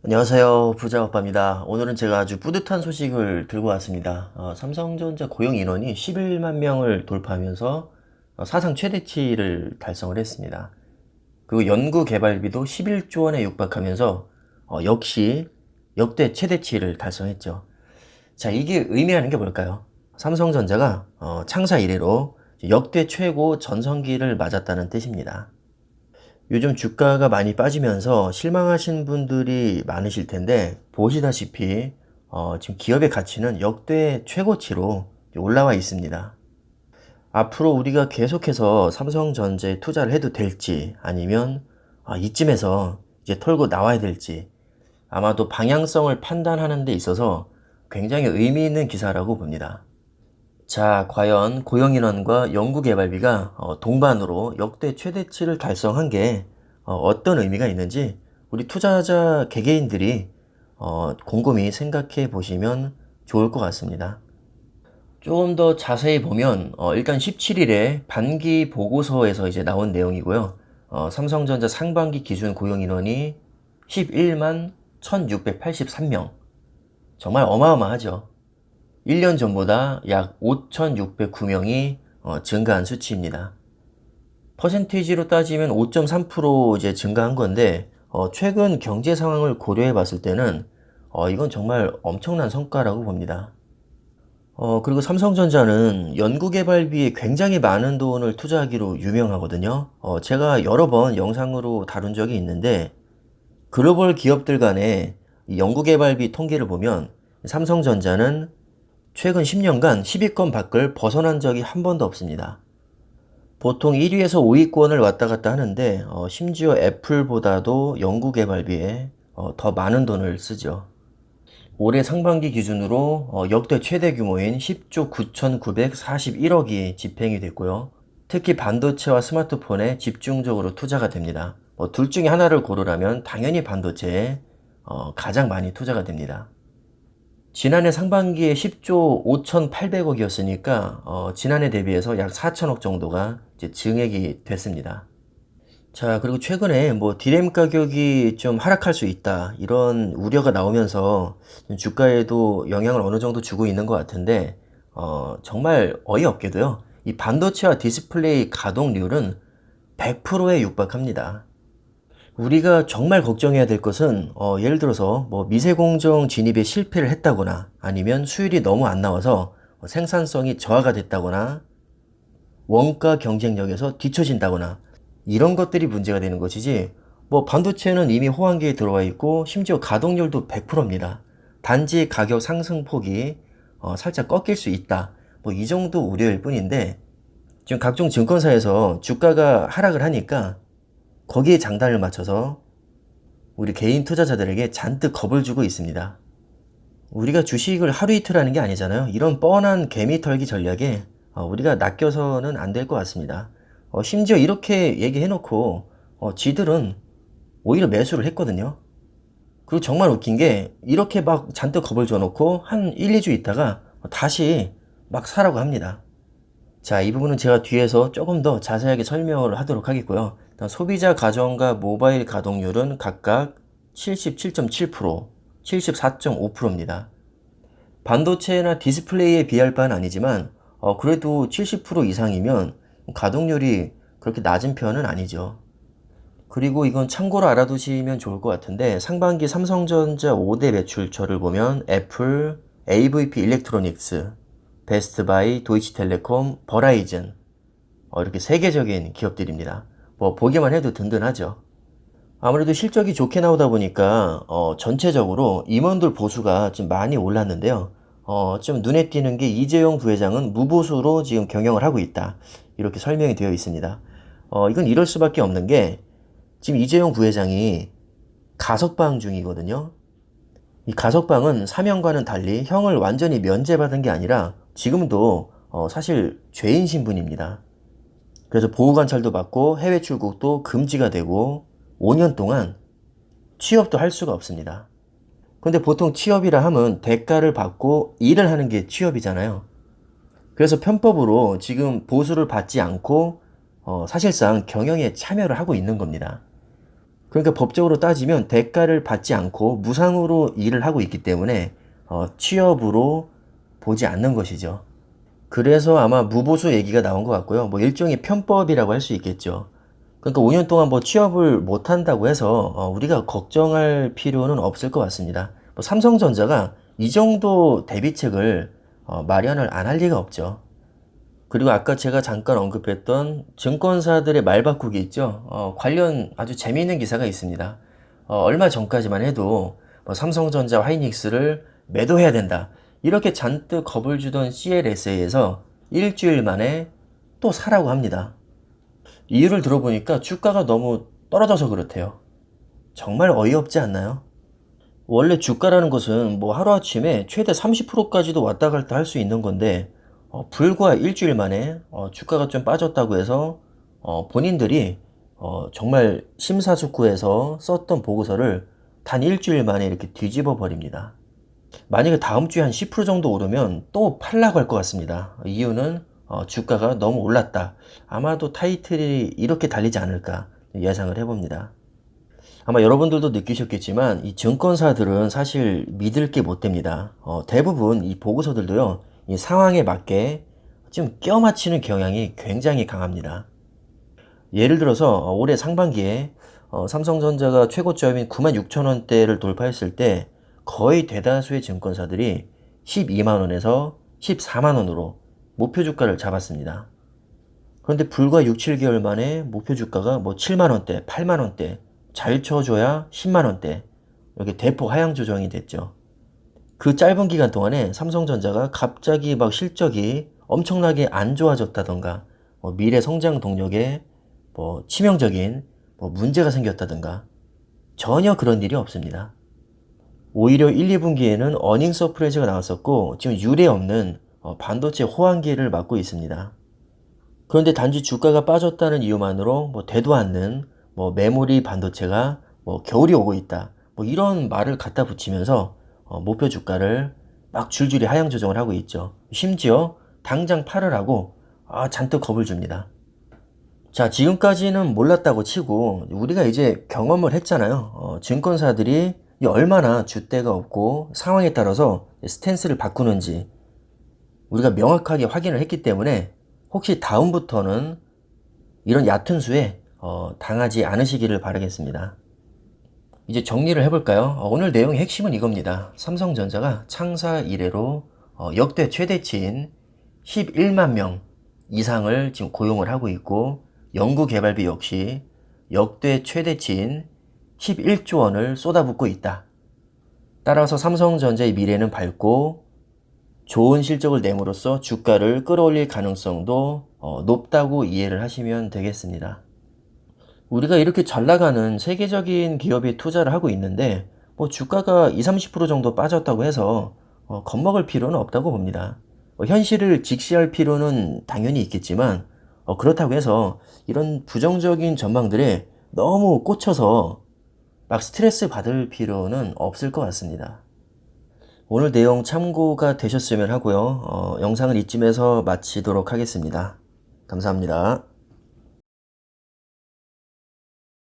안녕하세요. 부자오빠입니다. 오늘은 제가 아주 뿌듯한 소식을 들고 왔습니다. 삼성전자 고용 인원이 11만 명을 돌파하면서 사상 최대치를 달성을 했습니다. 그리고 연구 개발비도 11조 원에 육박하면서 역시 역대 최대치를 달성했죠. 자, 이게 의미하는 게 뭘까요? 삼성전자가 창사 이래로 역대 최고 전성기를 맞았다는 뜻입니다. 요즘 주가가 많이 빠지면서 실망하신 분들이 많으실 텐데 보시다시피 지금 기업의 가치는 역대 최고치로 올라와 있습니다. 앞으로 우리가 계속해서 삼성전자에 투자를 해도 될지 아니면 이쯤에서 이제 털고 나와야 될지 아마도 방향성을 판단하는 데 있어서 굉장히 의미 있는 기사라고 봅니다. 자, 과연 고용인원과 연구개발비가 동반으로 역대 최대치를 달성한 게 어떤 의미가 있는지 우리 투자자 개개인들이 곰곰이 생각해 보시면 좋을 것 같습니다. 조금 더 자세히 보면 일단 17일에 반기 보고서에서 이제 나온 내용이고요. 삼성전자 상반기 기준 고용인원이 11만 1683명. 정말 어마어마하죠. 1년 전보다 약 5,609명이 증가한 수치입니다. 퍼센테이지로 따지면 5.3% 이제 증가한 건데 최근 경제 상황을 고려해 봤을 때는 이건 정말 엄청난 성과라고 봅니다. 그리고 삼성전자는 연구개발비에 굉장히 많은 돈을 투자하기로 유명하거든요. 제가 여러 번 영상으로 다룬 적이 있는데 글로벌 기업들 간의 연구개발비 통계를 보면 삼성전자는 최근 10년간 10위권 밖을 벗어난 적이 한 번도 없습니다. 보통 1위에서 5위권을 왔다 갔다 하는데 심지어 애플보다도 연구개발비에 더 많은 돈을 쓰죠. 올해 상반기 기준으로 역대 최대 규모인 10조 9,941억이 집행이 됐고요. 특히 반도체와 스마트폰에 집중적으로 투자가 됩니다. 둘 중에 하나를 고르라면 당연히 반도체에 가장 많이 투자가 됩니다. 지난해 상반기에 10조 5,800억이었으니까 지난해 대비해서 약 4천억 정도가 이제 증액이 됐습니다. 자, 그리고 최근에 뭐 디램 가격이 좀 하락할 수 있다 이런 우려가 나오면서 주가에도 영향을 어느 정도 주고 있는 것 같은데 정말 어이없게도요. 이 반도체와 디스플레이 가동률은 100%에 육박합니다. 우리가 정말 걱정해야 될 것은 예를 들어서 뭐 미세공정 진입에 실패를 했다거나 아니면 수율이 너무 안 나와서 생산성이 저하가 됐다거나 원가 경쟁력에서 뒤처진다거나 이런 것들이 문제가 되는 것이지 뭐 반도체는 이미 호황기에 들어와 있고 심지어 가동률도 100%입니다. 단지 가격 상승폭이 살짝 꺾일 수 있다. 뭐 이 정도 우려일 뿐인데 지금 각종 증권사에서 주가가 하락을 하니까 거기에 장단을 맞춰서 우리 개인 투자자들에게 잔뜩 겁을 주고 있습니다. 우리가 주식을 하루 이틀 하는 게 아니잖아요. 이런 뻔한 개미 털기 전략에 우리가 낚여서는 안 될 것 같습니다. 심지어 이렇게 얘기해놓고 지들은 오히려 매수를 했거든요. 그리고 정말 웃긴 게 이렇게 막 잔뜩 겁을 줘놓고 한 1, 2주 있다가 다시 막 사라고 합니다. 자, 이 부분은 제가 뒤에서 조금 더 자세하게 설명을 하도록 하겠고요. 일단 소비자 가전과 모바일 가동률은 각각 77.7%, 74.5%입니다. 반도체나 디스플레이에 비할 바는 아니지만 그래도 70% 이상이면 가동률이 그렇게 낮은 편은 아니죠. 그리고 이건 참고로 알아두시면 좋을 것 같은데 상반기 삼성전자 5대 매출처를 보면 애플, AVP 일렉트로닉스, 베스트바이, 도이치텔레콤, 버라이즌 이렇게 세계적인 기업들입니다. 뭐 보기만 해도 든든하죠. 아무래도 실적이 좋게 나오다 보니까 전체적으로 임원들 보수가 좀 많이 올랐는데요. 좀 눈에 띄는 게 이재용 부회장은 무보수로 지금 경영을 하고 있다. 이렇게 설명이 되어 있습니다. 이건 이럴 수밖에 없는 게 지금 이재용 부회장이 가석방 중이거든요. 이 가석방은 사면과는 달리 형을 완전히 면제받은 게 아니라 지금도 사실 죄인 신분입니다. 그래서 보호관찰도 받고 해외 출국도 금지가 되고 5년 동안 취업도 할 수가 없습니다. 근데 보통 취업이라 하면 대가를 받고 일을 하는 게 취업이잖아요. 그래서 편법으로 지금 보수를 받지 않고 사실상 경영에 참여를 하고 있는 겁니다. 그러니까 법적으로 따지면 대가를 받지 않고 무상으로 일을 하고 있기 때문에 취업으로 보지 않는 것이죠. 그래서 아마 무보수 얘기가 나온 것 같고요. 뭐 일종의 편법이라고 할 수 있겠죠. 그러니까 5년 동안 뭐 취업을 못 한다고 해서 우리가 걱정할 필요는 없을 것 같습니다. 뭐 삼성전자가 이 정도 대비책을 마련을 안 할 리가 없죠. 그리고 아까 제가 잠깐 언급했던 증권사들의 말 바꾸기 있죠. 관련 아주 재미있는 기사가 있습니다. 얼마 전까지만 해도 뭐 삼성전자 하이닉스를 매도해야 된다. 이렇게 잔뜩 겁을 주던 CLSA에서 일주일 만에 또 사라고 합니다. 이유를 들어보니까 주가가 너무 떨어져서 그렇대요. 정말 어이없지 않나요? 원래 주가라는 것은 뭐 하루아침에 최대 30%까지도 왔다 갔다 할 수 있는 건데 불과 일주일 만에 주가가 좀 빠졌다고 해서 본인들이 정말 심사숙고해서 썼던 보고서를 단 일주일 만에 이렇게 뒤집어 버립니다. 만약에 다음 주에 한 10% 정도 오르면 또 팔라고 할 것 같습니다. 이유는 주가가 너무 올랐다. 아마도 타이틀이 이렇게 달리지 않을까 예상을 해봅니다. 아마 여러분들도 느끼셨겠지만 이 증권사들은 사실 믿을 게 못 됩니다. 대부분 이 보고서들도요, 이 상황에 맞게 좀 껴맞추는 경향이 굉장히 강합니다. 예를 들어서 올해 상반기에 삼성전자가 최고점인 96,000원대를 돌파했을 때 거의 대다수의 증권사들이 12만원에서 14만원으로 목표 주가를 잡았습니다. 그런데 불과 6, 7개월 만에 목표 주가가 뭐 7만원대, 8만원대, 잘 쳐줘야 10만원대, 이렇게 대폭 하향 조정이 됐죠. 그 짧은 기간 동안에 삼성전자가 갑자기 막 실적이 엄청나게 안 좋아졌다던가, 미래 성장 동력에 뭐 치명적인 뭐 문제가 생겼다던가, 전혀 그런 일이 없습니다. 오히려 1, 2분기에는 어닝 서프라이즈가 나왔었고, 지금 유례 없는 반도체 호황기를 맞고 있습니다. 그런데 단지 주가가 빠졌다는 이유만으로 뭐 되도 않는 뭐 메모리 반도체가 뭐 겨울이 오고 있다. 뭐 이런 말을 갖다 붙이면서 목표 주가를 막 줄줄이 하향 조정을 하고 있죠. 심지어 당장 팔으라고 잔뜩 겁을 줍니다. 자, 지금까지는 몰랐다고 치고 우리가 이제 경험을 했잖아요. 증권사들이 얼마나 줏대가 없고 상황에 따라서 스탠스를 바꾸는지 우리가 명확하게 확인을 했기 때문에 혹시 다음부터는 이런 얕은 수에 당하지 않으시기를 바라겠습니다. 이제 정리를 해볼까요? 오늘 내용의 핵심은 이겁니다. 삼성전자가 창사 이래로 역대 최대치인 11만 명 이상을 지금 고용을 하고 있고 연구개발비 역시 역대 최대치인 11조 원을 쏟아붓고 있다. 따라서 삼성전자의 미래는 밝고 좋은 실적을 내므로써 주가를 끌어올릴 가능성도 높다고 이해를 하시면 되겠습니다. 우리가 이렇게 잘 나가는 세계적인 기업에 투자를 하고 있는데 뭐 주가가 20, 30% 정도 빠졌다고 해서 겁먹을 필요는 없다고 봅니다. 현실을 직시할 필요는 당연히 있겠지만 그렇다고 해서 이런 부정적인 전망들에 너무 꽂혀서 막 스트레스 받을 필요는 없을 것 같습니다. 오늘 내용 참고가 되셨으면 하고요. 영상을 이쯤에서 마치도록 하겠습니다. 감사합니다.